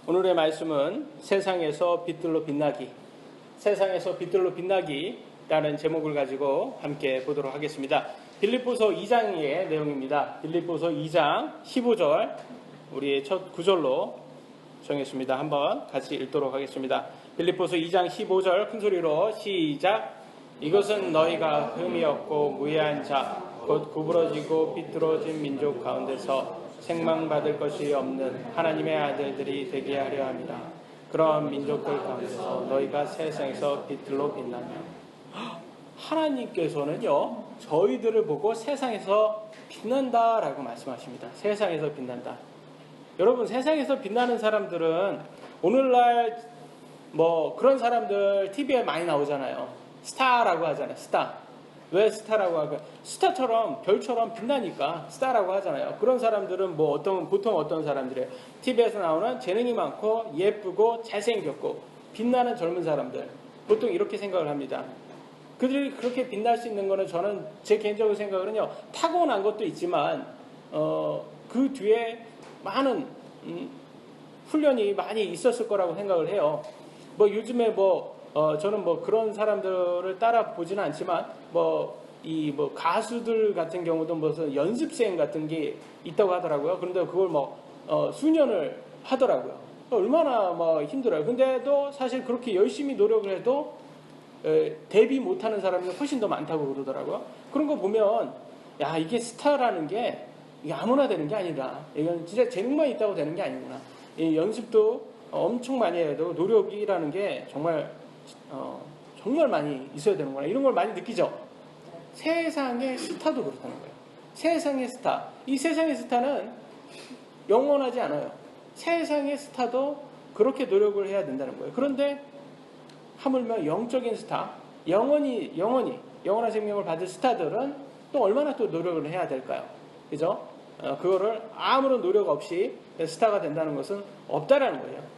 오늘의 말씀은 세상에서 빛들로 빛나기, 세상에서 빛들로 빛나기라는 제목을 가지고 함께 보도록 하겠습니다. 빌립보서 2장의 내용입니다. 빌립보서 2장 15절, 우리의 첫 구절로 정했습니다. 한번 같이 읽도록 하겠습니다. 빌립보서 2장 15절 큰 소리로 시작. 이것은 너희가 흠이 없고 무해한 자, 곧 구부러지고 비뚤어진 민족 가운데서 책망받을 것이 없는 하나님의 아들들이 되게 하려 합니다. 그런 민족들 가운데서 너희가 세상에서 빛들로 빛나며. 하나님께서는요, 저희들을 보고 세상에서 빛난다라고 말씀하십니다. 세상에서 빛난다. 여러분, 세상에서 빛나는 사람들은 오늘날 그런 사람들 TV에 많이 나오잖아요. 스타라고 하잖아요. 스타. 왜 스타라고 할까요? 스타처럼 별처럼 빛나니까 스타라고 하잖아요. 그런 사람들은 보통 어떤 사람들이에요? TV에서 나오는 재능이 많고 예쁘고 잘생겼고 빛나는 젊은 사람들. 보통 이렇게 생각을 합니다. 그들이 그렇게 빛날 수 있는 거는 저는 제 개인적으로 생각은요, 타고난 것도 있지만 그 뒤에 많은 훈련이 많이 있었을 거라고 생각을 해요. 요즘에 저는 그런 사람들을 따라 보지는 않지만 가수들 같은 경우도 무슨 연습생 같은 게 있다고 하더라고요. 그런데 그걸 수년을 하더라고요. 얼마나 힘들어요. 근데도 사실 그렇게 열심히 노력을 해도 데뷔 못하는 사람이 훨씬 더 많다고 그러더라고요. 그런 거 보면 이게 스타라는 게 이게 아무나 되는 게 아니라 이건 진짜 재능만 있다고 되는 게 아니구나. 이 연습도 엄청 많이 해도 노력이라는 게 정말 많이 있어야 되는구나. 이런 걸 많이 느끼죠. 세상의 스타도 그렇다는 거예요. 세상의 스타. 이 세상의 스타는 영원하지 않아요. 세상의 스타도 그렇게 노력을 해야 된다는 거예요. 그런데 하물며 영적인 스타, 영원한 생명을 받을 스타들은 또 얼마나 또 노력을 해야 될까요? 그죠? 그거를 아무런 노력 없이 스타가 된다는 것은 없다라는 거예요.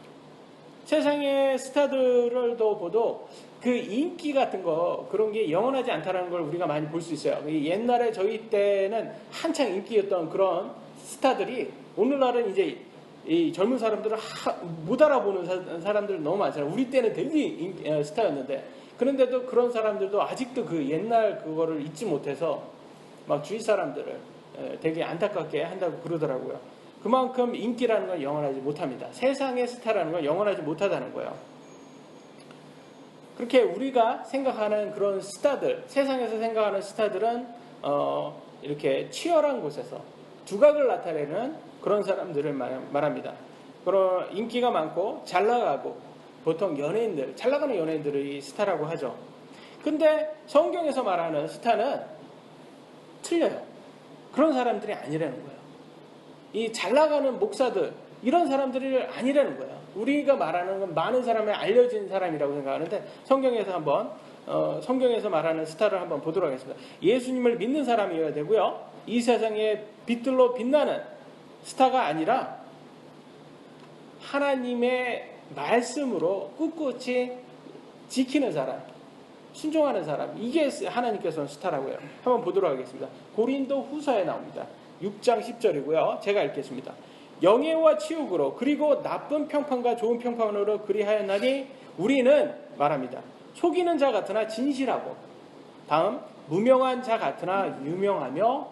세상의 스타들을 봐도 그 인기 같은 거, 그런 게 영원하지 않다는 걸 우리가 많이 볼 수 있어요. 옛날에 저희 때는 한창 인기였던 그런 스타들이 오늘날은 이제 이 젊은 사람들을 못 알아보는 사람들 너무 많잖아요. 우리 때는 되게 스타였는데, 그런데도 그런 사람들도 아직도 그 옛날 그거를 잊지 못해서 주위 사람들을 되게 안타깝게 한다고 그러더라고요. 그만큼 인기라는 건 영원하지 못합니다. 세상의 스타라는 건 영원하지 못하다는 거예요. 그렇게 우리가 생각하는 그런 스타들, 세상에서 생각하는 스타들은 이렇게 치열한 곳에서 두각을 나타내는 그런 사람들을 말합니다. 그런 인기가 많고 잘 나가고 보통 연예인들, 잘 나가는 연예인들이 스타라고 하죠. 근데 성경에서 말하는 스타는 틀려요. 그런 사람들이 아니라는 거예요. 이 잘 나가는 목사들, 이런 사람들이 아니라는 거예요. 우리가 말하는 건 많은 사람에 알려진 사람이라고 생각하는데, 성경에서 말하는 스타를 한번 보도록 하겠습니다. 예수님을 믿는 사람이어야 되고요. 이 세상에 빛들로 빛나는 스타가 아니라 하나님의 말씀으로 꿋꿋이 지키는 사람, 순종하는 사람, 이게 하나님께서는 스타라고요. 한번 보도록 하겠습니다. 고린도 후서에 나옵니다. 6장 10절이고요. 제가 읽겠습니다. 영예와 치욕으로 그리고 나쁜 평판과 좋은 평판으로 그리하였나니 우리는 말합니다. 속이는 자 같으나 진실하고, 다음 무명한 자 같으나 유명하며,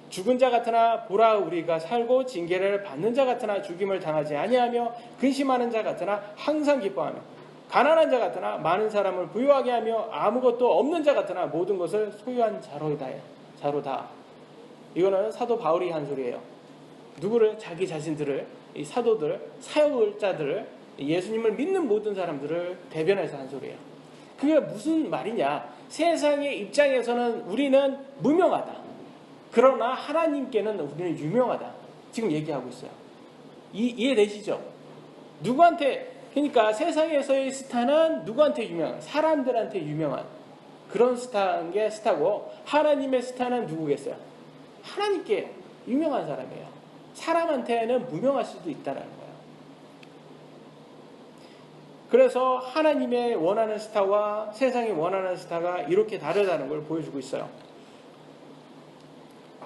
죽은 자 같으나 보라 우리가 살고, 징계를 받는 자 같으나 죽임을 당하지 아니하며, 근심하는 자 같으나 항상 기뻐하며, 가난한 자 같으나 많은 사람을 부유하게 하며, 아무것도 없는 자 같으나 모든 것을 소유한 자로다. 이거는 사도 바울이 한 소리예요. 누구를? 자기 자신들을, 이 사도들, 사역자들을, 예수님을 믿는 모든 사람들을 대변해서 한 소리예요. 그게 무슨 말이냐? 세상의 입장에서는 우리는 무명하다. 그러나 하나님께는 우리는 유명하다. 지금 얘기하고 있어요. 이해되시죠? 그러니까 세상에서의 스타는 누구한테 유명한? 사람들한테 유명한 그런 스타인 게 스타고, 하나님의 스타는 누구겠어요? 하나님께 유명한 사람이에요. 사람한테는 무명할 수도 있다는 거예요. 그래서 하나님의 원하는 스타와 세상이 원하는 스타가 이렇게 다르다는 걸 보여주고 있어요.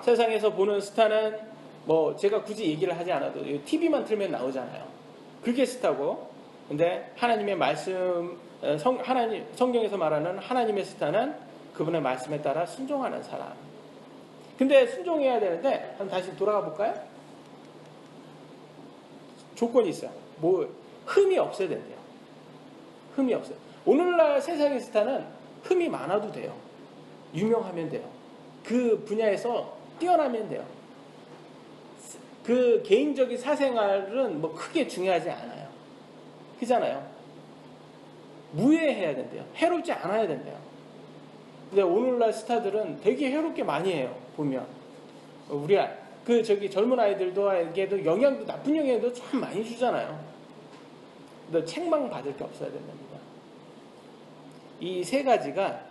세상에서 보는 스타는 제가 굳이 얘기를 하지 않아도 TV만 틀면 나오잖아요. 그게 스타고, 근데 하나님의 말씀, 성경에서 말하는 하나님의 스타는 그분의 말씀에 따라 순종하는 사람. 근데 순종해야 되는데, 한번 다시 돌아가 볼까요? 조건이 있어요. 뭐, 흠이 없어야 된대요. 흠이 없어요. 오늘날 세상의 스타는 흠이 많아도 돼요. 유명하면 돼요. 그 분야에서 뛰어나면 돼요. 그 개인적인 사생활은 뭐 크게 중요하지 않아요. 그잖아요. 무해해야 된대요. 해롭지 않아야 된대요. 근데 오늘날 스타들은 되게 해롭게 많이 해요. 보면 우리 젊은 아이들도에게도 영향도, 나쁜 영향도 참 많이 주잖아요. 근데 책망 받을 게 없어야 된답니다. 이 세 가지가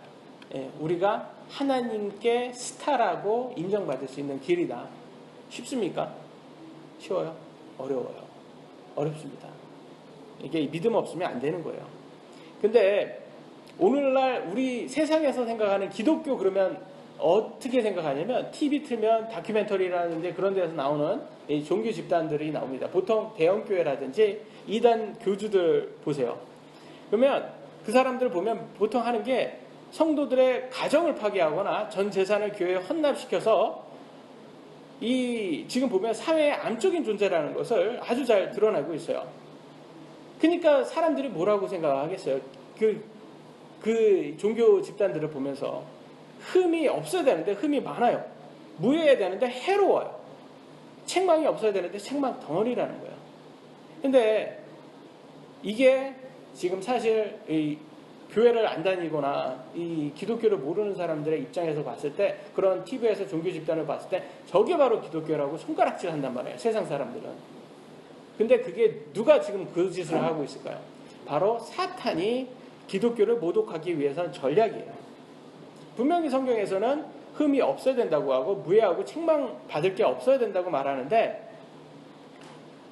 우리가 하나님께 스타라고 인정받을 수 있는 길이다. 쉽습니까? 쉬워요? 어려워요. 어렵습니다. 이게 믿음 없으면 안 되는 거예요. 근데 오늘날 우리 세상에서 생각하는 기독교, 그러면 어떻게 생각하냐면, TV 틀면 다큐멘터리라는데 그런 데서 나오는 종교 집단들이 나옵니다. 보통 대형교회라든지 이단 교주들 보세요. 그러면 그 사람들 보면 보통 하는 게 성도들의 가정을 파괴하거나 전 재산을 교회에 헌납시켜서 지금 보면 사회의 암적인 존재라는 것을 아주 잘 드러내고 있어요. 그러니까 사람들이 뭐라고 생각하겠어요? 그 종교 집단들을 보면서 흠이 없어야 되는데 흠이 많아요. 무해야 되는데 해로워요. 책망이 없어야 되는데 책망 덩어리라는 거예요. 근데 이게 지금 사실 이 교회를 안 다니거나 이 기독교를 모르는 사람들의 입장에서 봤을 때, 그런 TV에서 종교 집단을 봤을 때 저게 바로 기독교라고 손가락질 한단 말이에요. 세상 사람들은. 근데 그게 누가 지금 그 짓을 하고 있을까요? 바로 사탄이 기독교를 모독하기 위해서는 전략이에요. 분명히 성경에서는 흠이 없어야 된다고 하고 무해하고 책망받을 게 없어야 된다고 말하는데,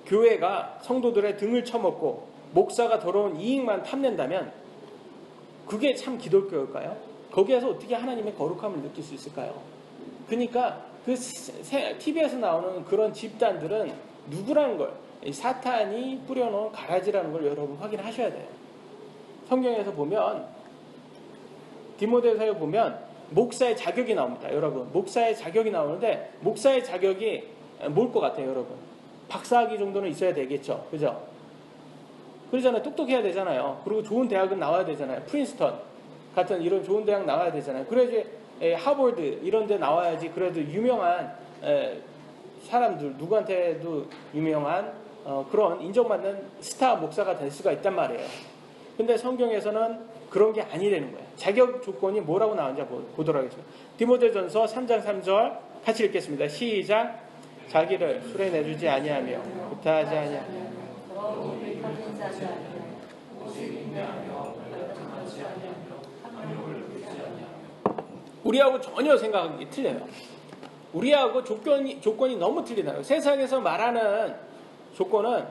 교회가 성도들의 등을 쳐먹고 목사가 더러운 이익만 탐낸다면 그게 참 기독교일까요? 거기에서 어떻게 하나님의 거룩함을 느낄 수 있을까요? 그러니까 그 TV에서 나오는 그런 집단들은 누구라는 걸, 사탄이 뿌려놓은 가라지라는 걸 여러분 확인하셔야 돼요. 성경에서 보면, 디모데서에 보면 목사의 자격이 나옵니다. 여러분, 목사의 자격이 나오는데, 목사의 자격이 뭘 것 같아요, 여러분? 박사학위 정도는 있어야 되겠죠, 그죠? 그러잖아요. 똑똑해야 되잖아요. 그리고 좋은 대학은 나와야 되잖아요. 프린스턴 같은 이런 좋은 대학 나와야 되잖아요. 그래야지 하버드 이런 데 나와야지 그래도 유명한 사람들, 누구한테도 유명한 그런 인정받는 스타 목사가 될 수가 있단 말이에요. 근데 성경에서는 그런 게 아니라는 거예요. 자격 조건이 뭐라고 나오는지 보도록 하겠습니다. 디모데전서 3장 3절 같이 읽겠습니다. 시작. 자기를 술에 내주지 아니하며 구타하지 아니하며 우리하고 전혀 생각이 틀려요. 우리하고 조건이 너무 틀리다요. 세상에서 말하는 조건은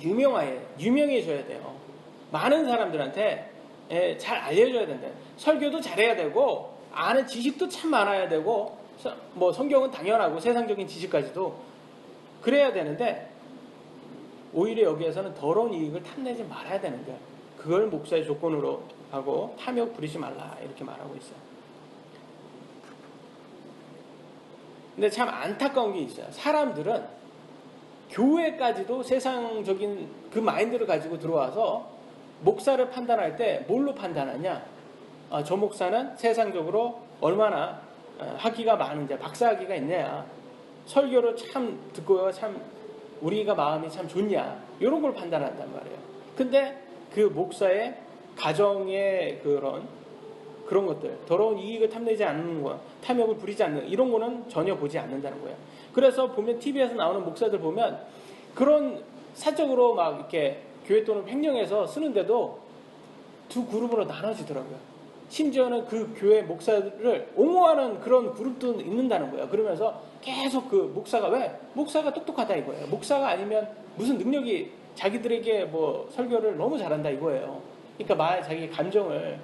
유명해져야 돼요. 많은 사람들한테 잘 알려줘야 된다. 설교도 잘해야 되고 아는 지식도 참 많아야 되고, 뭐 성경은 당연하고 세상적인 지식까지도 그래야 되는데, 오히려 여기에서는 더러운 이익을 탐내지 말아야 되는 거예요. 그걸 목사의 조건으로 하고 탐욕 부리지 말라 이렇게 말하고 있어요. 근데 참 안타까운 게 있어요. 사람들은 교회까지도 세상적인 그 마인드를 가지고 들어와서 목사를 판단할 때 뭘로 판단하냐? 저 목사는 세상적으로 얼마나 학위가 많은지, 박사학위가 있냐, 설교를 참 듣고요, 참 우리가 마음이 참 좋냐, 이런 걸 판단한단 말이에요. 근데 그 목사의 가정의 그런 것들, 더러운 이익을 탐내지 않는 거, 탐욕을 부리지 않는 이런 거는 전혀 보지 않는다는 거예요. 그래서 보면 TV에서 나오는 목사들 보면 그런 사적으로 막 이렇게 교회 또는 횡령해서 쓰는데도 두 그룹으로 나눠지더라고요. 심지어는 그 교회 목사를 옹호하는 그런 그룹도 있는다는 거예요. 그러면서 계속 그 목사가, 왜? 목사가 똑똑하다 이거예요. 목사가 아니면 무슨 능력이, 자기들에게 뭐 설교를 너무 잘한다 이거예요. 그러니까 자기 감정을,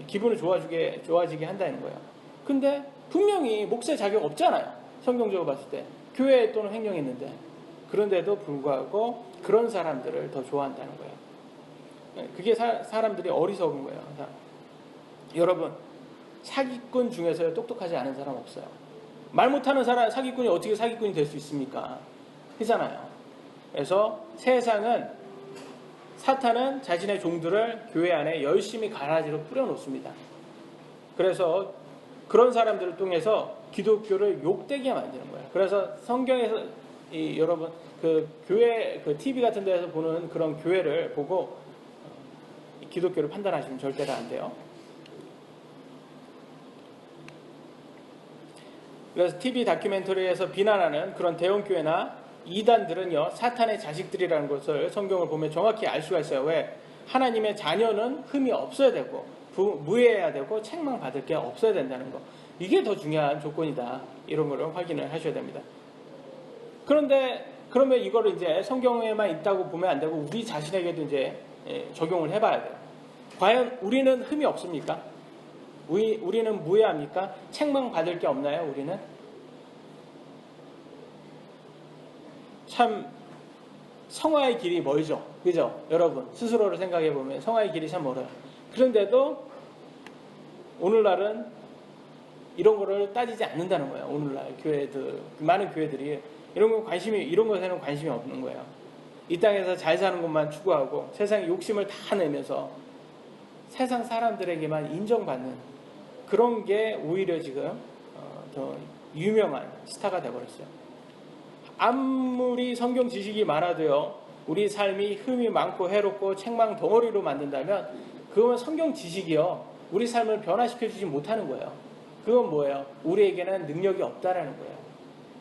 기분을 좋아지게 한다는 거예요. 근데 분명히 목사의 자격 없잖아요. 성경적으로 봤을 때. 교회 또는 횡령했는데. 그런데도 불구하고 그런 사람들을 더 좋아한다는 거예요. 그게 사람들이 어리석은 거예요. 자, 여러분, 사기꾼 중에서 똑똑하지 않은 사람 없어요. 말 못하는 사기꾼이 어떻게 사기꾼이 될 수 있습니까? 그잖아요. 그래서 사탄은 자신의 종들을 교회 안에 열심히 가라지로 뿌려놓습니다. 그래서 그런 사람들을 통해서 기독교를 욕되게 만드는 거예요. 그래서 성경에서 여러분 그 교회 그 TV 같은 데서 보는 그런 교회를 보고 기독교를 판단하시면 절대로 안 돼요. 그래서 TV 다큐멘터리에서 비난하는 그런 대형교회나 이단들은요, 사탄의 자식들이라는 것을 성경을 보면 정확히 알 수가 있어요. 왜? 하나님의 자녀는 흠이 없어야 되고 무해해야 되고 책망받을 게 없어야 된다는 거. 이게 더 중요한 조건이다. 이런 거를 확인을 하셔야 됩니다. 그런데 그러면 이거를 이제 성경에만 있다고 보면 안 되고 우리 자신에게도 이제 적용을 해봐야 돼요. 과연 우리는 흠이 없습니까? 우리는 무해합니까? 책망받을 게 없나요? 우리는? 참 성화의 길이 멀죠. 그죠? 여러분 스스로를 생각해 보면 성화의 길이 참 멀어요. 그런데도 오늘날은 이런 거를 따지지 않는다는 거예요. 오늘날 교회들, 많은 교회들이 이런 것에는 관심이 없는 거예요. 이 땅에서 잘 사는 것만 추구하고 세상에 욕심을 다 내면서 세상 사람들에게만 인정받는 그런 게 오히려 지금 더 유명한 스타가 되어버렸어요. 아무리 성경 지식이 많아도요, 우리 삶이 흠이 많고 해롭고 책망 덩어리로 만든다면 그건 성경 지식이요, 우리 삶을 변화시켜주지 못하는 거예요. 그건 뭐예요? 우리에게는 능력이 없다라는 거예요.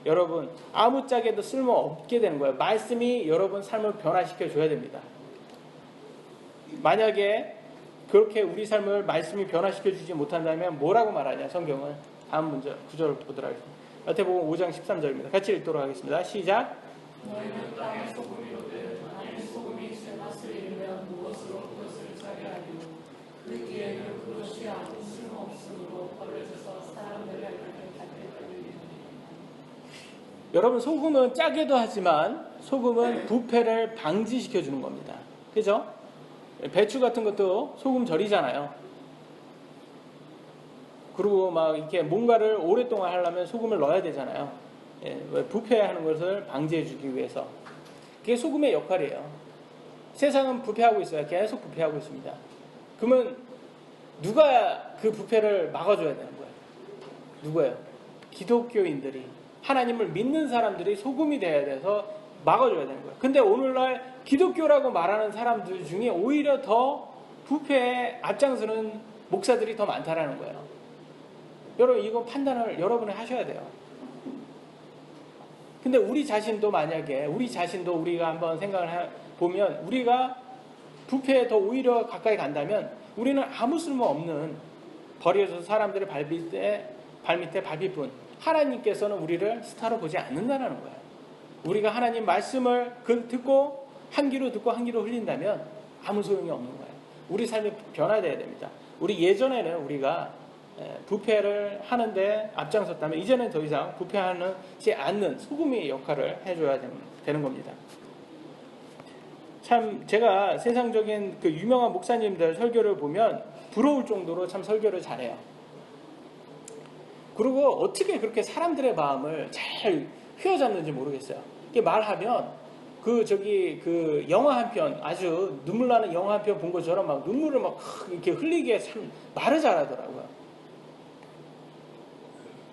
여러분, 아무짝에도 쓸모없게 되는 거예요. 말씀이 여러분 삶을 변화시켜줘야 됩니다. 만약에 그렇게 우리 삶을 말씀이 변화시켜주지 못한다면 뭐라고 말하냐, 성경은. 다음 문제, 구절을 보도록 하겠습니다. 마태복음 5장 13절입니다. 같이 읽도록 하겠습니다. 시작. 너희는 땅의 소금이로되 만일 소금이 제 맛을 잃으면 무엇으로 그것을 차게 하리요. 그 뒤에는 그것이 아무 쓸모없으므로 버려져서 사람들의 발에 닿게. 여러분, 소금은 짜게도 하지만 소금은 부패를 방지시켜주는 겁니다. 그죠? 배추 같은 것도 소금 절이잖아요. 그리고 막 이렇게 뭔가를 오랫동안 하려면 소금을 넣어야 되잖아요. 부패하는 것을 방지해주기 위해서. 그게 소금의 역할이에요. 세상은 부패하고 있어요. 계속 부패하고 있습니다. 그러면 누가 그 부패를 막아줘야 되는 거예요? 누구예요? 기독교인들이, 하나님을 믿는 사람들이 소금이 돼야 돼서 막아줘야 되는 거예요. 근데 오늘날 기독교라고 말하는 사람들 중에 오히려 더 부패에 앞장서는 목사들이 더 많다라는 거예요. 여러분, 이거 판단을 여러분이 하셔야 돼요. 근데 우리 자신도 만약에 우리가 한번 생각을 보면 우리가 부패에 더 오히려 가까이 간다면 우리는 아무 쓸모 없는 버려져서 사람들의 발밑에 밟힐 뿐, 하나님께서는 우리를 스타로 보지 않는다는 거예요. 우리가 하나님 말씀을 듣고 한 귀로 듣고 한 귀로 흘린다면 아무 소용이 없는 거예요. 우리 삶이 변화되어야 됩니다. 예전에는 우리가 부패를 하는데 앞장섰다면 이제는 더 이상 부패하지 않는 소금의 역할을 해줘야 되는 겁니다. 참 제가 세상적인 그 유명한 목사님들 설교를 보면 부러울 정도로 참 설교를 잘해요. 그리고 어떻게 그렇게 사람들의 마음을 잘 휘어잡는지 모르겠어요. 이렇게 말하면 그 영화 한 편, 아주 눈물 나는 영화 한 편 본 것처럼 막 눈물을 막 이렇게 흘리게 참 말을 잘하더라고요.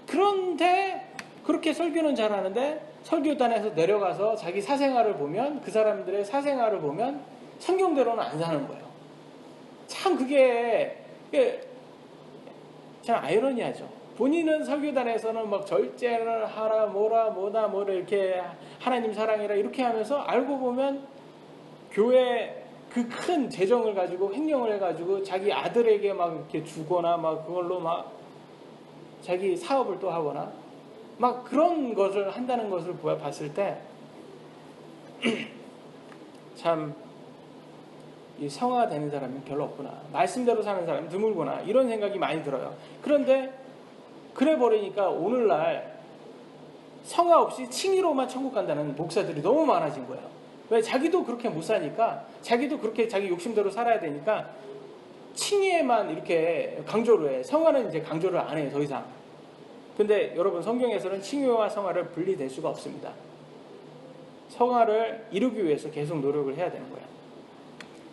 그런데 그렇게 설교는 잘하는데 설교단에서 내려가서 자기 사생활을 보면, 그 사람들의 사생활을 보면 성경대로는 안 사는 거예요. 참 그게 참 아이러니하죠. 본인은 설교단에서는 막 절제를 하라 뭐라 이렇게 하나님 사랑해라 이렇게 하면서 알고 보면 교회 그 큰 재정을 가지고 횡령을 해가지고 자기 아들에게 막 이렇게 주거나 막 그걸로 막 자기 사업을 또 하거나 막 그런 것을 한다는 것을 봤을 때 참 이 성화되는 사람이 별로 없구나, 말씀대로 사는 사람이 드물구나, 이런 생각이 많이 들어요. 그런데 그래 버리니까 오늘날 성화 없이 칭의로만 천국 간다는 목사들이 너무 많아진 거예요. 왜? 자기도 그렇게 못 사니까, 자기도 그렇게 자기 욕심대로 살아야 되니까 칭의에만 이렇게 강조를 해. 성화는 이제 강조를 안 해요, 더 이상. 근데 여러분, 성경에서는 칭의와 성화를 분리될 수가 없습니다. 성화를 이루기 위해서 계속 노력을 해야 되는 거예요.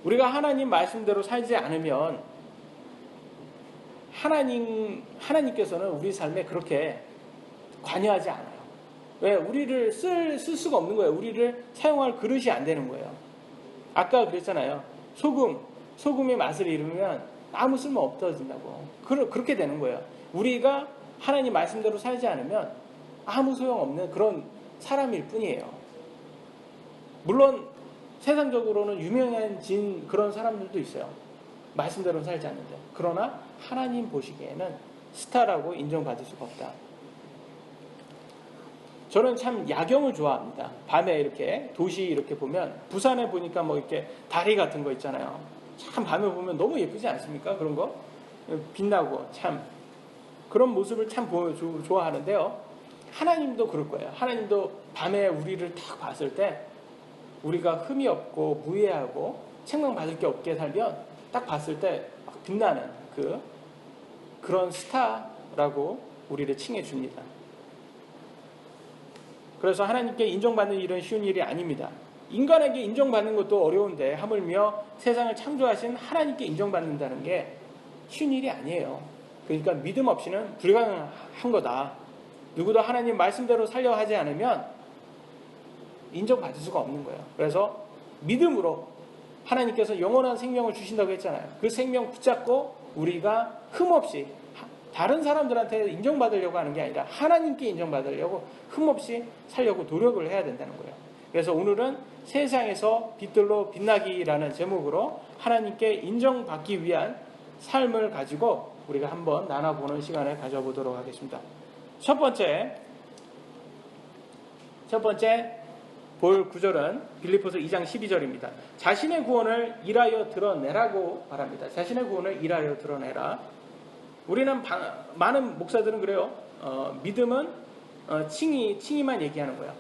우리가 하나님 말씀대로 살지 않으면 하나님께서는 우리 삶에 그렇게 관여하지 않아요. 왜? 우리를 쓸 수가 없는 거예요. 우리를 사용할 그릇이 안 되는 거예요. 아까 그랬잖아요. 소금이 맛을 잃으면 아무 쓸모 없어진다고. 그렇게 되는 거예요. 우리가 하나님 말씀대로 살지 않으면 아무 소용없는 그런 사람일 뿐이에요. 물론 세상적으로는 유명해진 그런 사람들도 있어요. 말씀대로 살지 않는데. 그러나 하나님 보시기에는 스타라고 인정받을 수가 없다. 저는 참 야경을 좋아합니다. 밤에 이렇게 도시 이렇게 보면, 부산에 보니까 뭐 이렇게 다리 같은 거 있잖아요. 참 밤에 보면 너무 예쁘지 않습니까? 그런 거 빛나고 참 그런 모습을 참 좋아하는데요. 하나님도 그럴 거예요. 하나님도 밤에 우리를 딱 봤을 때 우리가 흠이 없고 무해하고 책망받을 게 없게 살면 딱 봤을 때 막 빛나는 그런 스타라고 우리를 칭해 줍니다. 그래서 하나님께 인정받는 일은 쉬운 일이 아닙니다. 인간에게 인정받는 것도 어려운데 하물며 세상을 창조하신 하나님께 인정받는다는 게 쉬운 일이 아니에요. 그러니까 믿음 없이는 불가능한 거다. 누구도 하나님 말씀대로 살려 하지 않으면 인정받을 수가 없는 거예요. 그래서 믿음으로 하나님께서 영원한 생명을 주신다고 했잖아요. 그 생명 붙잡고 우리가 흠없이 다른 사람들한테 인정받으려고 하는 게 아니라 하나님께 인정받으려고 흠없이 살려고 노력을 해야 된다는 거예요. 그래서 오늘은 세상에서 빛들로 빛나기라는 제목으로 하나님께 인정받기 위한 삶을 가지고 우리가 한번 나눠보는 시간을 가져보도록 하겠습니다. 첫 번째 볼 구절은 빌립보서 2장 12절입니다. 자신의 구원을 일하여 드러내라고 말합니다. 자신의 구원을 일하여 드러내라. 우리는 많은 목사들은 그래요. 믿음은 칭의만 얘기하는 거야.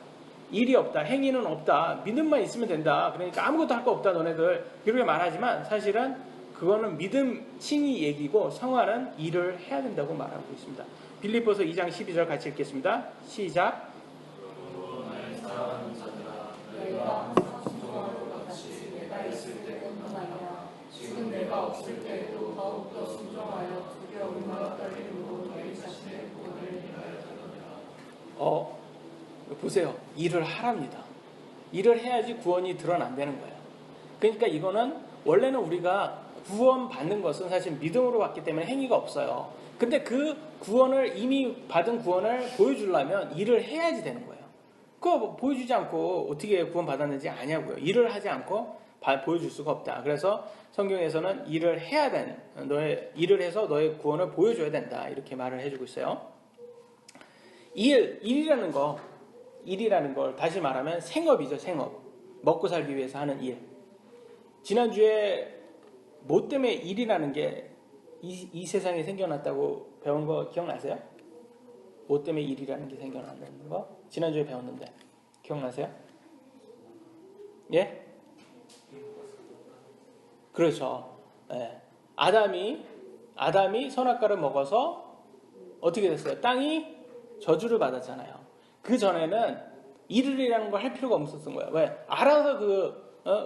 일이 없다, 행위는 없다, 믿음만 있으면 된다. 그러니까 아무것도 할 거 없다 너네들, 이렇게 말하지만 사실은 그거는 믿음 칭의 얘기고 성화는 일을 해야 된다고 말하고 있습니다. 빌립보서 2장 12절 같이 읽겠습니다. 시작. 너희가 항상 순종하는 것 같이 내가 있을 때뿐만 아니라 지금 내가 없을 때에도 더욱더 순종하여 두려움과 떨림으로 너희 자신의 구원을 위하여 드러내라. 보세요. 일을 하랍니다. 일을 해야지 구원이 드러난다는 거예요. 그러니까 이거는 원래는 우리가 구원받는 것은 사실 믿음으로 받기 때문에 행위가 없어요. 근데 그 구원을, 이미 받은 구원을 보여주려면 일을 해야지 되는 거예요. 그거 보여주지 않고 어떻게 구원받았는지 아냐고요. 일을 하지 않고 보여줄 수가 없다. 그래서 성경에서는 일을 해서 너의 구원을 보여줘야 된다. 이렇게 말을 해주고 있어요. 일이라는 걸 다시 말하면 생업이죠. 생업. 먹고 살기 위해서 하는 일. 지난주에 뭐 때문에 일이라는 게 이 세상에 생겨났다고 배운 거 기억나세요? 뭐 때문에 일이라는 게 생겨났다는 거? 지난주에 배웠는데 기억나세요? 예? 그렇죠. 예. 아담이 선악과를 먹어서 어떻게 됐어요? 땅이 저주를 받았잖아요. 그 전에는 일이라는 걸 할 필요가 없었던 거예요. 왜? 알아서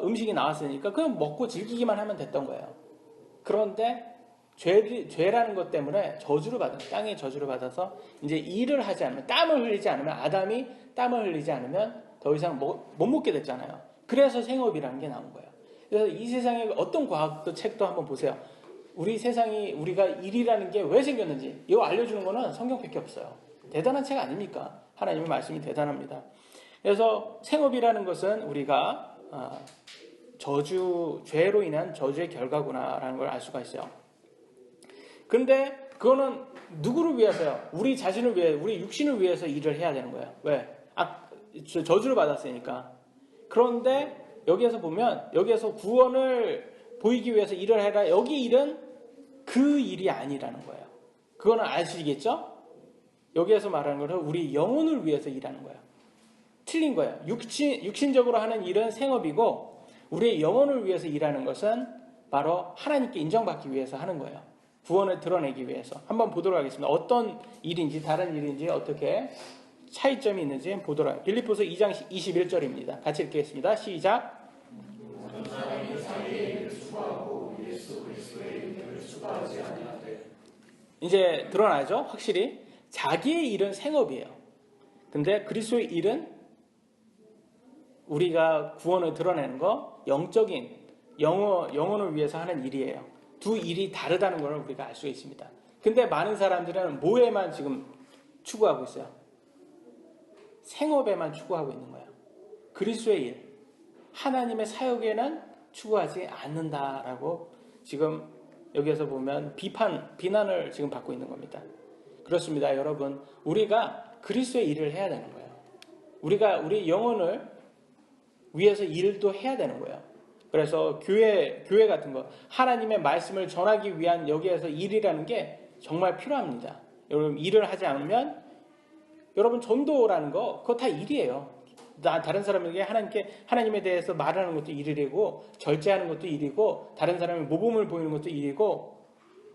음식이 나왔으니까 그냥 먹고 즐기기만 하면 됐던 거예요. 그런데 죄라는 것 때문에 땅에 저주를 받아서 이제 일을 하지 않으면, 땀을 흘리지 않으면, 아담이 땀을 흘리지 않으면 더 이상 못 먹게 됐잖아요. 그래서 생업이라는 게 나온 거예요. 그래서 이 세상에 어떤 과학도 책도 한번 보세요. 우리가 일이라는 게 왜 생겼는지 이거 알려주는 거는 성경밖에 없어요. 대단한 책 아닙니까? 하나님의 말씀이 대단합니다. 그래서 생업이라는 것은 우리가 죄로 인한 저주의 결과구나라는 걸 알 수가 있어요. 근데 그거는 누구를 위해서요? 우리 자신을 위해, 우리 육신을 위해서 일을 해야 되는 거예요. 왜? 저주를 받았으니까. 그런데 여기에서 구원을 보이기 위해서 일을 해라. 여기 일은 그 일이 아니라는 거예요. 그거는 아시겠죠? 여기에서 말하는 것은 우리 영혼을 위해서 일하는 거예요. 틀린 거예요. 육신적으로 하는 일은 생업이고 우리의 영혼을 위해서 일하는 것은 바로 하나님께 인정받기 위해서 하는 거예요. 구원을 드러내기 위해서. 한번 보도록 하겠습니다. 어떤 일인지 다른 일인지 어떻게 차이점이 있는지 보도록 하겠습니다. 빌립보서 2장 21절입니다. 같이 읽겠습니다. 시작. 이제 드러나죠. 확실히 자기의 일은 생업이에요. 근데 그리스도의 일은 우리가 구원을 드러내는 거 영적인 영혼을 위해서 하는 일이에요. 두 일이 다르다는 걸 우리가 알 수 있습니다. 근데 많은 사람들은 뭐에만 지금 추구하고 있어요? 생업에만 추구하고 있는 거예요. 그리스도의 일, 하나님의 사역에는 추구하지 않는다라고 지금 여기에서 보면 비난을 지금 받고 있는 겁니다. 그렇습니다, 여러분. 우리가 그리스도의 일을 해야 되는 거예요. 우리가 우리 영혼을 위해서 일도 해야 되는 거예요. 그래서 교회 같은 거, 하나님의 말씀을 전하기 위한 여기에서 일이라는 게 정말 필요합니다. 여러분, 일을 하지 않으면 여러분 전도라는 거 그거 다 일이에요. 다른 사람에게 하나님에 대해서 말하는 것도 일이고, 절제하는 것도 일이고, 다른 사람의 모범을 보이는 것도 일이고,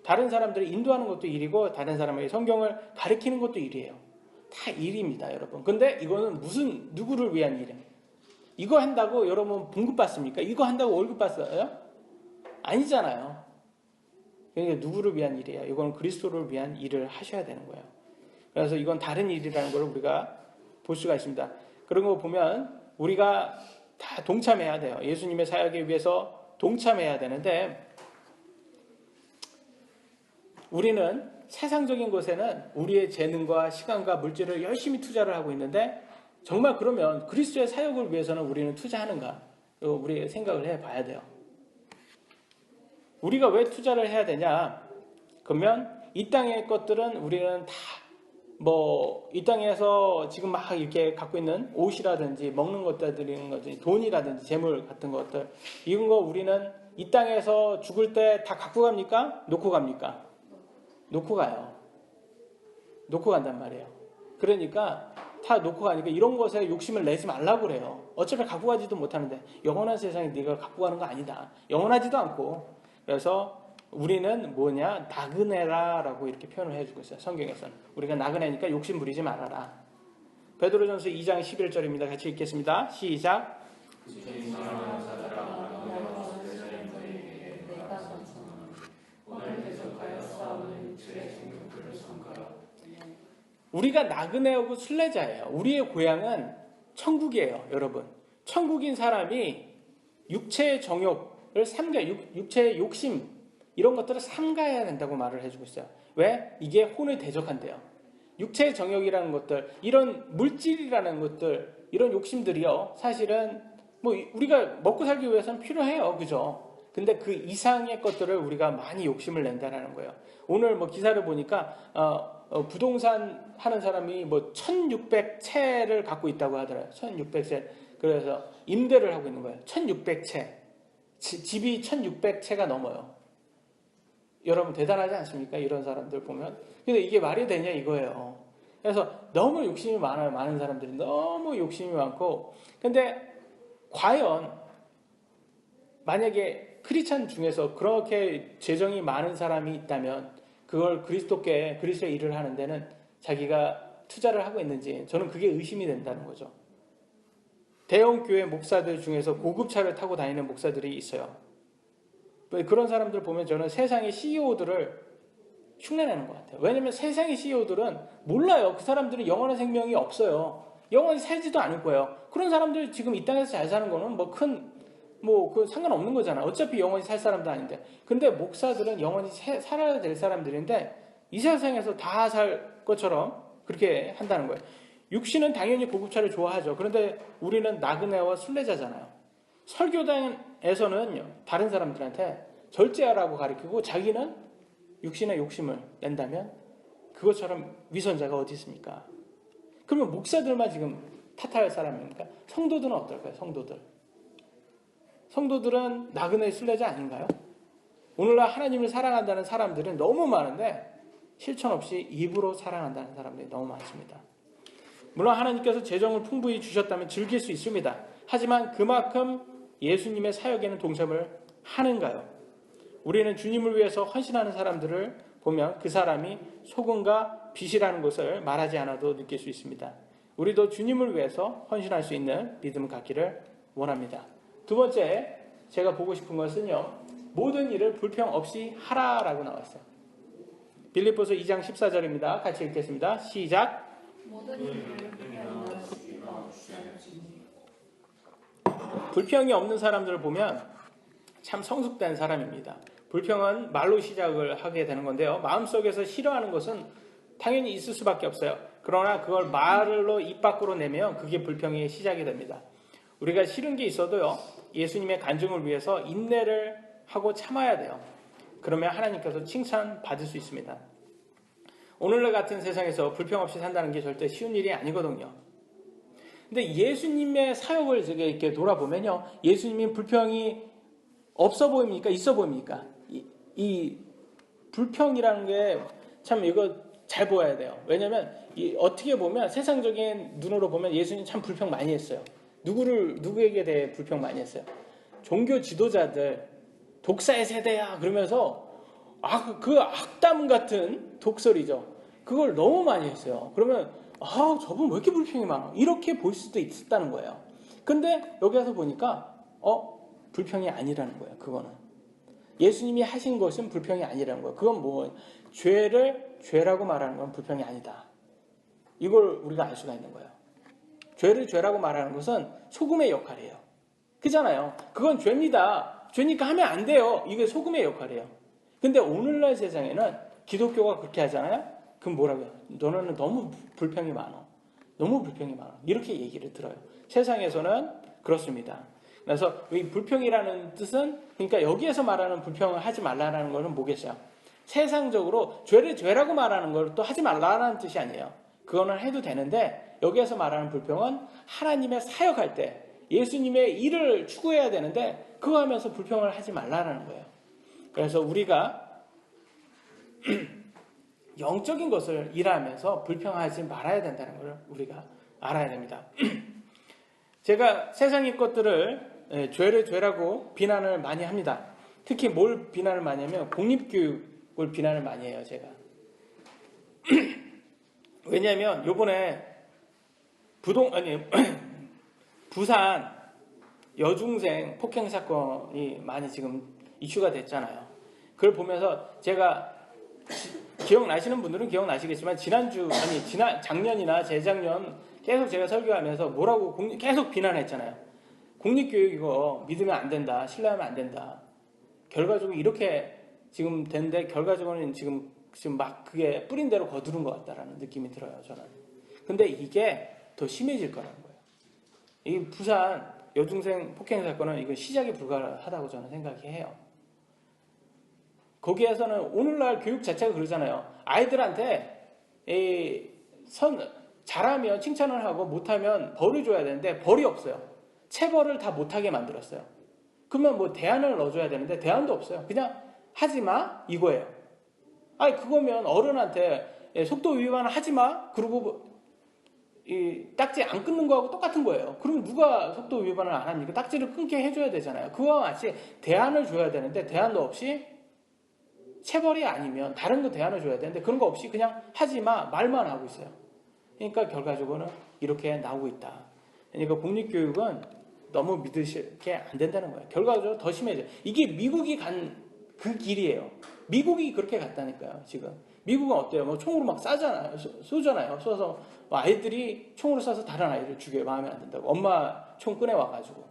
다른 사람들을 인도하는 것도 일이고, 다른 사람에게 성경을 가르치는 것도 일이에요. 다 일입니다, 여러분. 근데 이거는 누구를 위한 일이에요? 이거 한다고 여러분 봉급 받습니까? 이거 한다고 월급 받어요? 아니잖아요. 그러니까 누구를 위한 일이에요? 이건 그리스도를 위한 일을 하셔야 되는 거예요. 그래서 이건 다른 일이라는 걸 우리가 볼 수가 있습니다. 그런 거 보면 우리가 다 동참해야 돼요. 예수님의 사역에 위해서 동참해야 되는데 우리는 세상적인 것에는 우리의 재능과 시간과 물질을 열심히 투자를 하고 있는데 정말 그러면 그리스도의 사역을 위해서는 우리는 투자하는가? 우리 생각을 해봐야 돼요. 우리가 왜 투자를 해야 되냐? 그러면 이 땅의 것들은 우리는 다 이 땅에서 지금 막 이렇게 갖고 있는 옷이라든지 먹는 것들이라든지 돈이라든지 재물 같은 것들 이런 거 우리는 이 땅에서 죽을 때 다 갖고 갑니까? 놓고 갑니까? 놓고 가요. 놓고 간단 말이에요. 그러니까 다 놓고 가니까 이런 것에 욕심을 내지 말라고 그래요. 어차피 갖고 가지도 못하는데 영원한 세상에 네가 갖고 가는 거 아니다. 영원하지도 않고. 그래서 우리는 뭐냐? 나그네라라고 이렇게 표현을 해주고 있어요. 성경에서는. 우리가 나그네니까 욕심 부리지 말아라. 베드로전서 2장 11절입니다. 같이 읽겠습니다. 시작. 우리가 나그네하고 순례자예요. 우리의 고향은 천국이에요, 여러분. 천국인 사람이 육체의 정욕을 육체의 욕심 이런 것들을 삼가해야 된다고 말을 해주고 있어요. 왜? 이게 혼을 대적한대요. 육체의 정욕이라는 것들, 이런 물질이라는 것들, 이런 욕심들이요. 사실은 우리가 먹고 살기 위해서는 필요해요, 그죠? 근데 그 이상의 것들을 우리가 많이 욕심을 낸다는 거예요. 오늘 기사를 보니까 부동산 하는 사람이 1600채를 갖고 있다고 하더라고요. 1600채. 그래서 임대를 하고 있는 거예요. 1600채. 집이 1600채가 넘어요. 여러분 대단하지 않습니까? 이런 사람들 보면. 근데 이게 말이 되냐 이거예요. 그래서 너무 욕심이 많아요. 많은 사람들이 너무 욕심이 많고. 근데 과연 만약에 크리스찬 중에서 그렇게 재정이 많은 사람이 있다면 그걸 그리스도의 일을 하는 데는 자기가 투자를 하고 있는지 저는 그게 의심이 된다는 거죠. 대형 교회 목사들 중에서 고급차를 타고 다니는 목사들이 있어요. 그런 사람들 보면 저는 세상의 CEO들을 흉내내는 것 같아요. 왜냐하면 세상의 CEO들은 몰라요. 그 사람들은 영원한 생명이 없어요. 영원히 살지도 않을 거예요. 그런 사람들 지금 이 땅에서 잘 사는 거는 그 상관없는 거잖아. 어차피 영원히 살 사람도 아닌데. 근데 목사들은 영원히 살아야 될 사람들인데 이 세상에서 다 살 것처럼 그렇게 한다는 거예요. 육신은 당연히 고급차를 좋아하죠. 그런데 우리는 나그네와 순례자잖아요. 설교당에서는 다른 사람들한테 절제하라고 가르치고 자기는 육신의 욕심을 낸다면 그것처럼 위선자가 어디 있습니까? 그러면 목사들만 지금 탓할 사람입니까? 성도들은 어떨까요? 성도들은 나그네 순례자 아닌가요? 오늘날 하나님을 사랑한다는 사람들은 너무 많은데 실천 없이 입으로 사랑한다는 사람들이 너무 많습니다. 물론 하나님께서 재정을 풍부히 주셨다면 즐길 수 있습니다. 하지만 그만큼 예수님의 사역에는 동참을 하는가요? 우리는 주님을 위해서 헌신하는 사람들을 보면 그 사람이 소금과 빛이라는 것을 말하지 않아도 느낄 수 있습니다. 우리도 주님을 위해서 헌신할 수 있는 믿음을 갖기를 원합니다. 두 번째 제가 보고 싶은 것은요, 모든 일을 불평 없이 하라라고 나왔어요. 빌립보서 2장 14절입니다. 같이 읽겠습니다. 시작. 모든 일을 불평 없이 하라. 불평이 없는 사람들을 보면 참 성숙된 사람입니다. 불평은 말로 시작을 하게 되는 건데요, 마음속에서 싫어하는 것은 당연히 있을 수밖에 없어요. 그러나 그걸 말로 입 밖으로 내면 그게 불평의 시작이 됩니다. 우리가 싫은 게 있어도요, 예수님의 간증을 위해서 인내를 하고 참아야 돼요. 그러면 하나님께서 칭찬받을 수 있습니다. 오늘날 같은 세상에서 불평 없이 산다는 게 절대 쉬운 일이 아니거든요. 근데 예수님의 사역을 이렇게 돌아보면요, 예수님이 불평이 없어 보입니까? 있어 보입니까? 이 불평이라는 게 참 이거 잘 보아야 돼요. 왜냐하면 어떻게 보면 세상적인 눈으로 보면 예수님 참 불평 많이 했어요. 누구에게 대해 불평 많이 했어요? 종교 지도자들, 독사의 세대야 그러면서 그 악담 같은 독설이죠. 그걸 너무 많이 했어요. 그러면 저분 왜 이렇게 불평이 많아? 이렇게 볼 수도 있었다는 거예요. 근데 여기 와서 보니까 불평이 아니라는 거예요. 그거는 예수님이 하신 것은 불평이 아니라는 거예요. 그건 뭐 죄를 죄라고 말하는 건 불평이 아니다. 이걸 우리가 알 수가 있는 거예요. 죄를 죄라고 말하는 것은 소금의 역할이에요. 그잖아요. 그건 죄입니다. 죄니까 하면 안 돼요. 이게 소금의 역할이에요. 근데 오늘날 세상에는 기독교가 그렇게 하잖아요. 그럼 뭐라고 해요? 너는 너무 불평이 많아. 너무 불평이 많아. 이렇게 얘기를 들어요. 세상에서는 그렇습니다. 그래서 이 불평이라는 뜻은, 그러니까 여기에서 말하는 불평을 하지 말라는 것은 뭐겠어요? 세상적으로 죄를 죄라고 말하는 걸 또 하지 말라는 뜻이 아니에요. 그거는 해도 되는데, 여기에서 말하는 불평은 하나님의 사역할 때 예수님의 일을 추구해야 되는데 그거 하면서 불평을 하지 말라는 거예요. 그래서 우리가 영적인 것을 일하면서 불평하지 말아야 된다는 걸 우리가 알아야 됩니다. 제가 세상의 것들을 죄를 죄라고 비난을 많이 합니다. 특히 뭘 비난을 많이 하면 공립교육을 비난을 많이 해요. 제가. 왜냐하면 요번에 부산 여중생 폭행 사건이 많이 지금 이슈가 됐잖아요. 그걸 보면서 제가 기억나시는 분들은 기억나시겠지만 작년이나 재작년 계속 제가 설교하면서 뭐라고 계속 비난했잖아요. 공립교육 이거 믿으면 안 된다. 신뢰하면 안 된다. 결과적으로 이렇게 지금 됐는데 결과적으로는 지금 막 그게 뿌린 대로 거두는 것 같다라는 느낌이 들어요. 저는. 근데 이게 더 심해질 거라는 거예요. 이 부산 여중생 폭행 사건은 이건 시작이 불가하다고 저는 생각해요. 거기에서는 오늘날 교육 자체가 그러잖아요. 아이들한테 잘하면 칭찬을 하고 못하면 벌을 줘야 되는데 벌이 없어요. 체벌을 다 못하게 만들었어요. 그러면 뭐 대안을 넣어줘야 되는데 대안도 없어요. 그냥 하지마 이거예요. 그거면 어른한테 속도 위반을 하지마 그리고 이 딱지 안 끊는 거하고 똑같은 거예요. 그럼 누가 속도 위반을 안 합니까? 딱지를 끊게 해줘야 되잖아요. 그와 같이 대안을 줘야 되는데 대안도 없이 체벌이 아니면 다른 거 대안을 줘야 되는데 그런 거 없이 그냥 하지마 말만 하고 있어요. 그러니까 결과적으로는 이렇게 나오고 있다. 그러니까 공립교육은 너무 믿으시게 안 된다는 거예요. 결과적으로 더 심해져요. 이게 미국이 간 그 길이에요. 미국이 그렇게 갔다니까요. 지금 미국은 어때요? 뭐 총으로 막 쏘잖아요. 쏘서 아이들이 총으로 쏴서 다른 아이를 죽여요. 마음에 안 든다고. 엄마 총 꺼내 와가지고.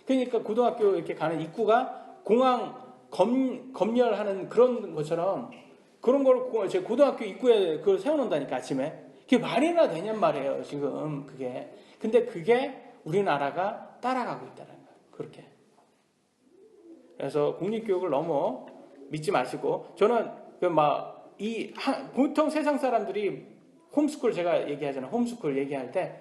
그러니까 고등학교 이렇게 가는 입구가 공항 검열하는 그런 것처럼 그런 걸 제 고등학교 입구에 그걸 세워놓는다니까 아침에. 그게 말이나 되냔 말이에요. 지금 그게. 근데 그게 우리나라가 따라가고 있다는 거예요. 그렇게. 그래서 공립교육을 너무 믿지 마시고 저는 보통 세상 사람들이 홈스쿨 제가 얘기하잖아요. 홈스쿨 얘기할 때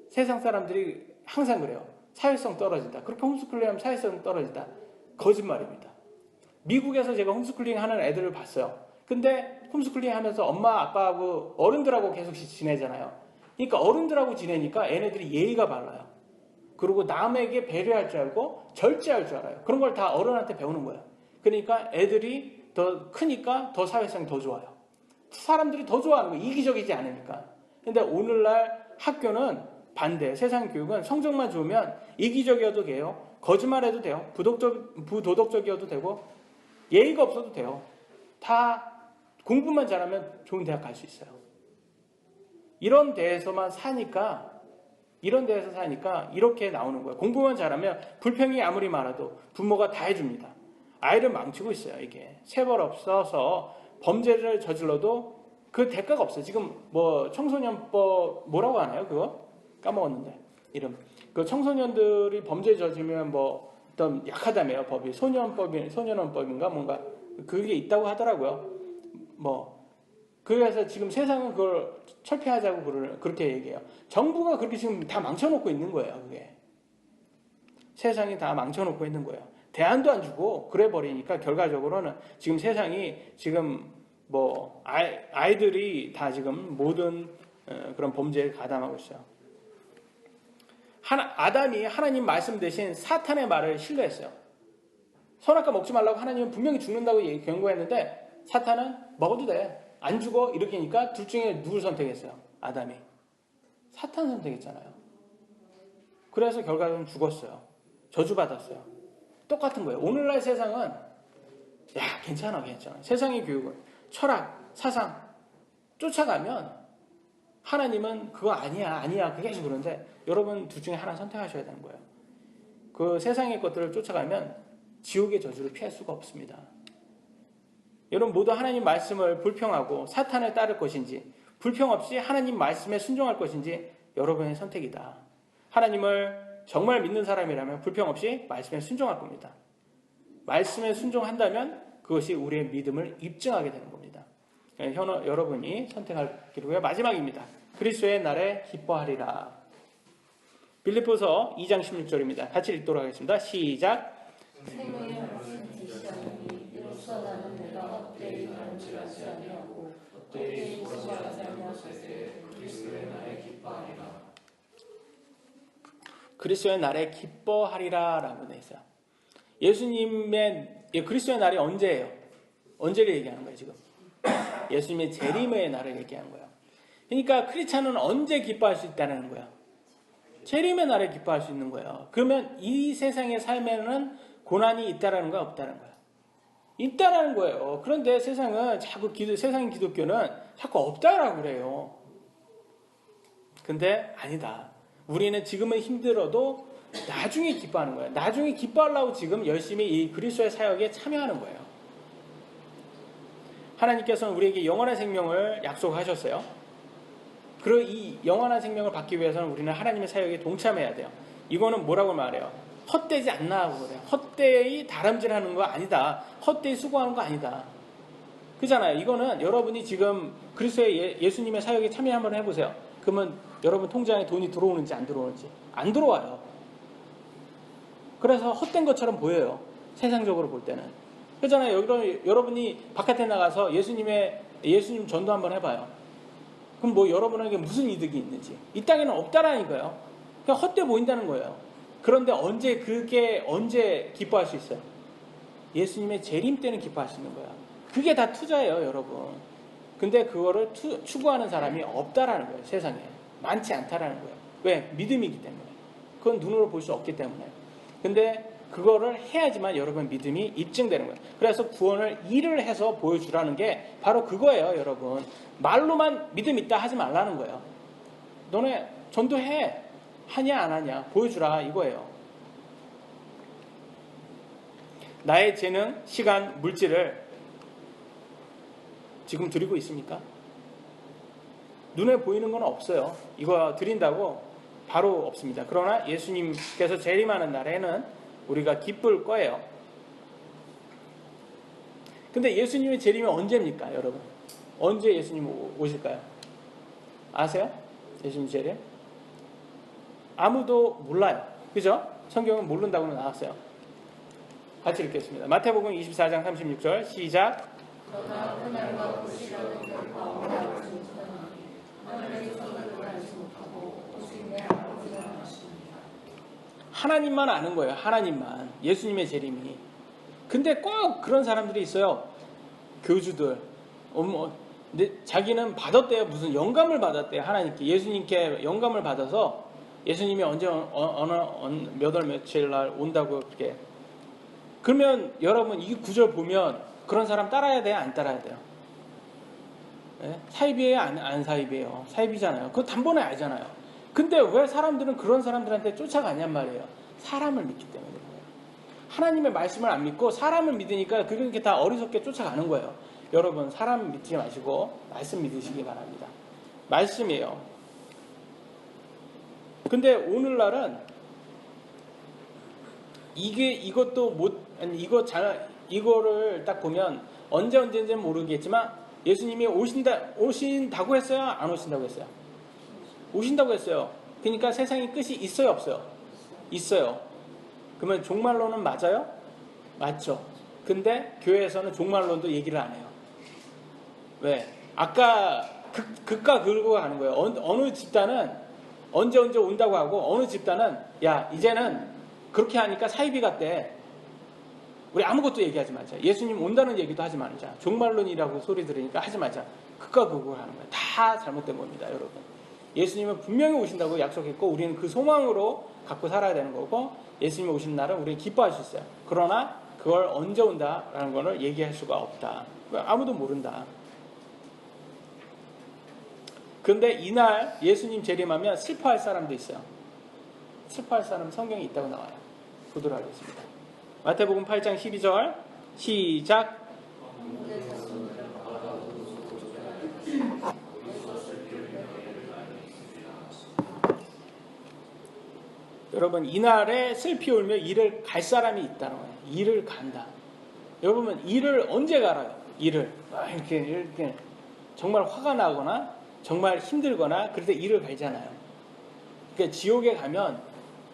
세상 사람들이 항상 그래요. 사회성 떨어진다. 그렇게 홈스쿨링하면 사회성 떨어진다. 거짓말입니다. 미국에서 제가 홈스쿨링 하는 애들을 봤어요. 근데 홈스쿨링 하면서 엄마 아빠하고 어른들하고 계속 지내잖아요. 그러니까 어른들하고 지내니까 얘네들이 예의가 발라요. 그리고 남에게 배려할 줄 알고 절제할 줄 알아요. 그런 걸 다 어른한테 배우는 거예요. 그러니까 애들이 더 크니까 더 사회성이 더 좋아요. 사람들이 더 좋아하는 거예요. 이기적이지 않으니까. 근데 오늘날 학교는 반대. 세상 교육은 성적만 좋으면 이기적이어도 돼요. 거짓말해도 돼요. 부도덕적이어도 되고 예의가 없어도 돼요. 다 공부만 잘하면 좋은 대학 갈 수 있어요. 이런 데에서만 사니까 이렇게 나오는 거예요. 공부만 잘하면 불평이 아무리 많아도 부모가 다 해줍니다. 아이를 망치고 있어요. 이게 세벌 없어서 범죄를 저질러도 그 대가가 없어요. 지금 뭐 청소년법 뭐라고 하나요? 그거 까먹었는데 이름. 그 청소년들이 범죄 저지르면 뭐 어떤 약하다며요. 법이 소년원법인가 뭔가 그게 있다고 하더라고요. 뭐 그래서 지금 세상은 그걸 철폐하자고 그렇게 얘기해요. 정부가 그렇게 지금 다 망쳐놓고 있는 거예요. 그게 세상이 다 망쳐놓고 있는 거예요. 대안도 안 주고 그래 버리니까 결과적으로는 지금 세상이 지금 뭐 아이들이 다 지금 모든 그런 범죄에 가담하고 있어요. 아담이 하나님 말씀 대신 사탄의 말을 신뢰했어요. 선악과 먹지 말라고 하나님은 분명히 죽는다고 경고했는데 사탄은 먹어도 돼. 안 죽어. 이렇게 하니까 둘 중에 누굴 선택했어요? 아담이. 사탄 선택했잖아요. 그래서 결과적으로 죽었어요. 저주받았어요. 똑같은 거예요. 오늘날 세상은 괜찮아. 세상의 교육은 철학, 사상 쫓아가면 하나님은 그거 아니야 그게 계속 그러는데 여러분 둘 중에 하나 선택하셔야 되는 거예요. 그 세상의 것들을 쫓아가면 지옥의 저주를 피할 수가 없습니다. 여러분 모두 하나님 말씀을 불평하고 사탄을 따를 것인지 불평 없이 하나님 말씀에 순종할 것인지 여러분의 선택이다. 하나님을 정말 믿는 사람이라면 불평 없이 말씀에 순종할 겁니다. 말씀에 순종한다면 그것이 우리의 믿음을 입증하게 되는 겁니다. 여러분이 선택할 기로고요. 마지막입니다. 그리스도의 날에 기뻐하리라. 빌립보서 2장 16절입니다. 같이 읽도록 하겠습니다. 시작. 생명의 말씀 지시하니 이로써 나는 내가 헛되이 간질하지 아니하고 헛되이 소소하지 아니하실 때 그리스도의 날에 기뻐하리라. 그리스도의 날에 기뻐하리라 라고 되어 있어요. 그리스도의 날이 언제예요? 언제를 얘기하는 거예요 지금? 예수님의 재림의 날을 얘기하는 거예요. 그러니까 크리스찬은 언제 기뻐할 수 있다는 거예요? 재림의 날에 기뻐할 수 있는 거예요. 그러면 이 세상의 삶에는 고난이 있다라는 거야, 없다는 거야? 있다라는 거예요. 그런데 세상은 자꾸 세상 기독교는 자꾸 없다라고 그래요. 근데 아니다. 우리는 지금은 힘들어도 나중에 기뻐하는 거예요. 나중에 기뻐하려고 지금 열심히 이 그리스도의 사역에 참여하는 거예요. 하나님께서는 우리에게 영원한 생명을 약속하셨어요. 그리고 이 영원한 생명을 받기 위해서는 우리는 하나님의 사역에 동참해야 돼요. 이거는 뭐라고 말해요? 헛되지 않나 그래요. 헛되이 다람질하는 거 아니다. 헛되이 수고하는 거 아니다. 그잖아요. 이거는 여러분이 지금 그리스도의 예수님의 사역에 참여 한번 해보세요. 그러면 여러분 통장에 돈이 들어오는지 안 들어오는지 안 들어와요. 그래서 헛된 것처럼 보여요. 세상적으로 볼 때는. 그렇잖아요. 여러분이 바깥에 나가서 예수님 전도 한번 해봐요. 그럼 뭐 여러분에게 무슨 이득이 있는지. 이 땅에는 없다라는 거예요. 그냥 헛돼 보인다는 거예요. 그런데 언제 기뻐할 수 있어요? 예수님의 재림 때는 기뻐할 수 있는 거야. 그게 다 투자예요, 여러분. 근데 그거를 추구하는 사람이 없다라는 거예요, 세상에. 많지 않다라는 거예요. 왜? 믿음이기 때문에. 그건 눈으로 볼 수 없기 때문에. 근데 그거를 해야지만 여러분 믿음이 입증되는 거예요. 그래서 구원을 일을 해서 보여주라는 게 바로 그거예요, 여러분. 말로만 믿음 있다 하지 말라는 거예요. 너네 전도해. 하냐 안 하냐 보여주라 이거예요. 나의 재능, 시간, 물질을 지금 드리고 있습니까? 눈에 보이는 건 없어요. 이거 드린다고 바로 없습니다. 그러나 예수님께서 재림하는 날에는 우리가 기쁠 거예요. 근데 예수님의 재림이 언제입니까, 여러분? 언제 예수님 오실까요? 아세요? 예수님 재림? 아무도 몰라요. 그죠? 성경은 모른다고는 나왔어요. 같이 읽겠습니다. 마태복음 24장 36절 시작. 그러나 그날과 그 시간은 결코 아무도 알지 못하니 하나님께서도 그를 알지 못하고 오직 내 아버지만 아십니다. 하나님만 아는 거예요. 하나님만. 예수님의 재림이. 근데 꼭 그런 사람들이 있어요. 교주들. 근데 자기는 받았대요. 무슨 영감을 받았대요. 하나님께. 예수님께 영감을 받아서 예수님이 언제 몇 월 며칠 날 온다고 그렇게. 그러면 여러분 이 구절 보면 그런 사람 따라야 돼요? 안 따라야 돼요? 네? 사입이에요? 안 사입이에요? 사입이잖아요. 그거 단번에 알잖아요. 근데 왜 사람들은 그런 사람들한테 쫓아가냔 말이에요. 사람을 믿기 때문에 그런 거예요. 하나님의 말씀을 안 믿고 사람을 믿으니까 그렇게 다 어리석게 쫓아가는 거예요. 여러분 사람 믿지 마시고 말씀 믿으시기 바랍니다. 말씀이에요. 근데 오늘날은 이거를 딱 보면 언제인지는 모르겠지만 예수님이 오신다고 했어요? 안 오신다고 했어요? 오신다고 했어요. 그러니까 세상의 끝이 있어요? 없어요? 있어요. 그러면 종말론은 맞아요? 맞죠. 근데 교회에서는 종말론도 얘기를 안 해요. 왜? 아까 극과 극으로 가는 거예요. 어느 집단은 언제 온다고 하고 어느 집단은 야 이제는 그렇게 하니까 사이비 같대. 우리 아무것도 얘기하지 말자. 예수님 온다는 얘기도 하지 말자. 종말론이라고 소리 들으니까 하지 말자. 극과 극으로 하는 거예요. 다 잘못된 겁니다, 여러분. 예수님은 분명히 오신다고 약속했고 우리는 그 소망으로 갖고 살아야 되는 거고 예수님이 오신 날은 우리는 기뻐할 수 있어요. 그러나 그걸 언제 온다라는 거를 얘기할 수가 없다. 아무도 모른다. 그런데 이날 예수님 재림하면 슬퍼할 사람도 있어요. 슬퍼할 사람 성경에 있다고 나와요. 보도록 하겠습니다. 마태복음 8장 12절 시작. 여러분 이날에 슬피 울며 이를 갈 사람이 있다는 거예요. 이를 간다. 여러분 이를 언제 갈아요? 이를 이렇게 정말 화가 나거나 정말 힘들거나 그럴 때 이를 갈잖아요. 그러니까 지옥에 가면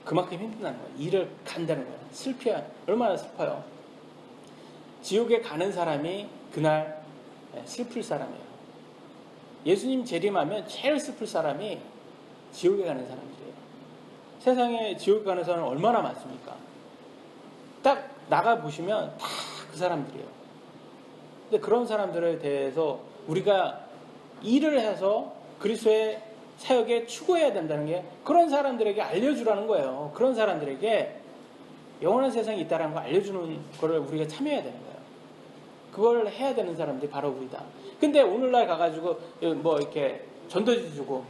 그만큼 힘든다는 거예요. 이를 간다는 거예요. 얼마나 슬퍼요. 지옥에 가는 사람이 그날 슬플 사람이에요. 예수님 재림하면 제일 슬플 사람이 지옥에 가는 사람들이에요. 세상에 지옥에 가는 사람은 얼마나 많습니까? 딱 나가보시면 다 그 사람들이에요. 근데 그런 사람들에 대해서 우리가 일을 해서 그리스도의 사역에 추구해야 된다는 게 그런 사람들에게 알려주라는 거예요. 그런 사람들에게 영원한 세상이 있다는 걸 알려주는 거를 우리가 참여해야 되는 거예요. 그걸 해야 되는 사람들이 바로 우리다. 근데 오늘날 가가지고 뭐 이렇게 전도지 주고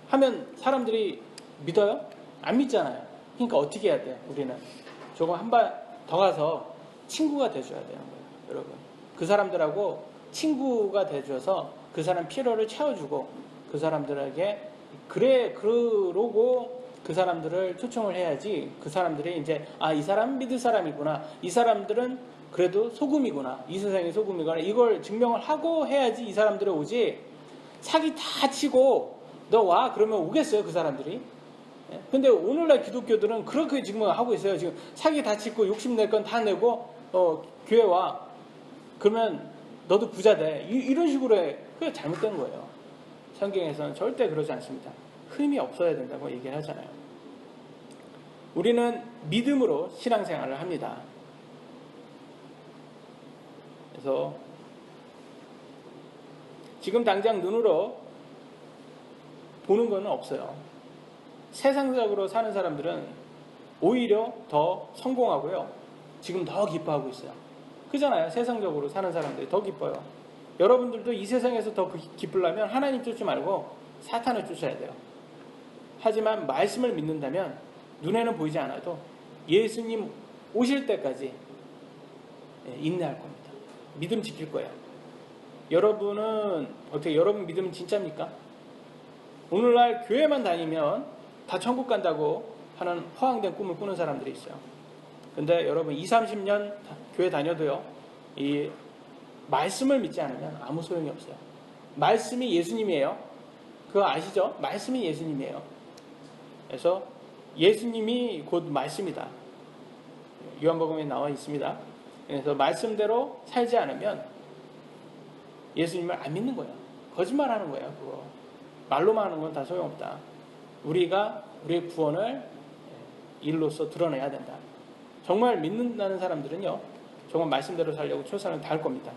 하면 사람들이 믿어요? 안 믿잖아요. 그러니까 어떻게 해야 돼? 우리는 조금 한 발 더 가서 친구가 돼줘야 되는 거예요. 여러분 그 사람들하고 친구가 돼줘서 그 사람 필요를 채워주고 그 사람들에게 그러고 그 사람들을 초청을 해야지. 그 사람들이 이제 이 사람은 믿을 사람이구나, 이 사람들은 그래도 소금이구나, 이 세상의 소금이구나, 이걸 증명을 하고 해야지 이 사람들이 오지. 사기 다 치고 너 와 그러면 오겠어요 그 사람들이? 근데 오늘날 기독교들은 그렇게 지금 하고 있어요. 지금 사기 다 치고 욕심낼 건 다 내고 교회 와 그러면 너도 부자 돼, 이런 식으로 해. 그게 잘못된 거예요. 성경에서는 절대 그러지 않습니다. 흠이 없어야 된다고 얘기를 하잖아요. 우리는 믿음으로 신앙생활을 합니다. 그래서 지금 당장 눈으로 보는 건 없어요. 세상적으로 사는 사람들은 오히려 더 성공하고요. 지금 더 기뻐하고 있어요. 그잖아요. 세상적으로 사는 사람들이 더 기뻐요. 여러분들도 이 세상에서 더 기쁘려면 하나님 쫓지 말고 사탄을 쫓아야 돼요. 하지만 말씀을 믿는다면 눈에는 보이지 않아도 예수님 오실 때까지 인내할 겁니다. 믿음 지킬 거예요. 여러분은 어떻게, 여러분 믿음은 진짜입니까? 오늘날 교회만 다니면 다 천국 간다고 하는 허황된 꿈을 꾸는 사람들이 있어요. 근데 여러분 20-30년 교회 다녀도요, 이 말씀을 믿지 않으면 아무 소용이 없어요. 말씀이 예수님이에요. 그거 아시죠? 말씀이 예수님이에요. 그래서 예수님이 곧 말씀이다. 요한복음에 나와 있습니다. 그래서 말씀대로 살지 않으면 예수님을 안 믿는 거예요. 거짓말하는 거예요. 그거 말로만 하는 건 다 소용없다. 우리가 우리의 구원을 일로서 드러내야 된다. 정말 믿는다는 사람들은요, 정말 말씀대로 살려고 최선을 다할 겁니다.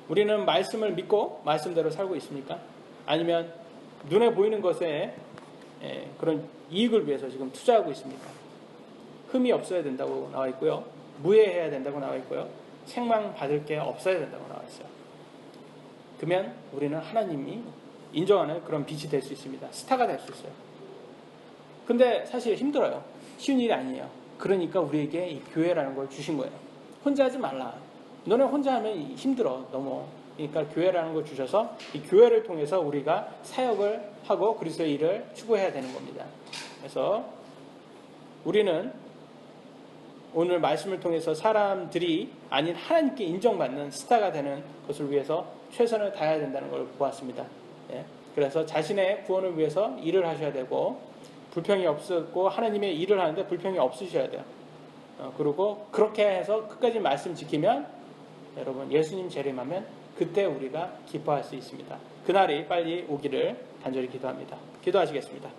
우리는 말씀을 믿고 말씀대로 살고 있습니까? 아니면 눈에 보이는 것에 그런 이익을 위해서 지금 투자하고 있습니까? 흠이 없어야 된다고 나와 있고요. 무해해야 된다고 나와 있고요. 책망 받을 게 없어야 된다고 나와 있어요. 그러면 우리는 하나님이 인정하는 그런 빛이 될 수 있습니다. 스타가 될 수 있어요. 근데 사실 힘들어요. 쉬운 일이 아니에요. 그러니까 우리에게 이 교회라는 걸 주신 거예요. 혼자 하지 말라. 너네 혼자 하면 힘들어. 너무. 그러니까 교회라는 걸 주셔서 이 교회를 통해서 우리가 사역을 하고 그리스도의 일을 추구해야 되는 겁니다. 그래서 우리는 오늘 말씀을 통해서 사람들이 아닌 하나님께 인정받는 스타가 되는 것을 위해서 최선을 다해야 된다는 걸 보았습니다. 그래서 자신의 구원을 위해서 일을 하셔야 되고, 불평이 없었고 하나님의 일을 하는데 불평이 없으셔야 돼요. 그리고 그렇게 해서 끝까지 말씀 지키면, 여러분 예수님 재림하면 그때 우리가 기뻐할 수 있습니다. 그날이 빨리 오기를 간절히 기도합니다. 기도하시겠습니다.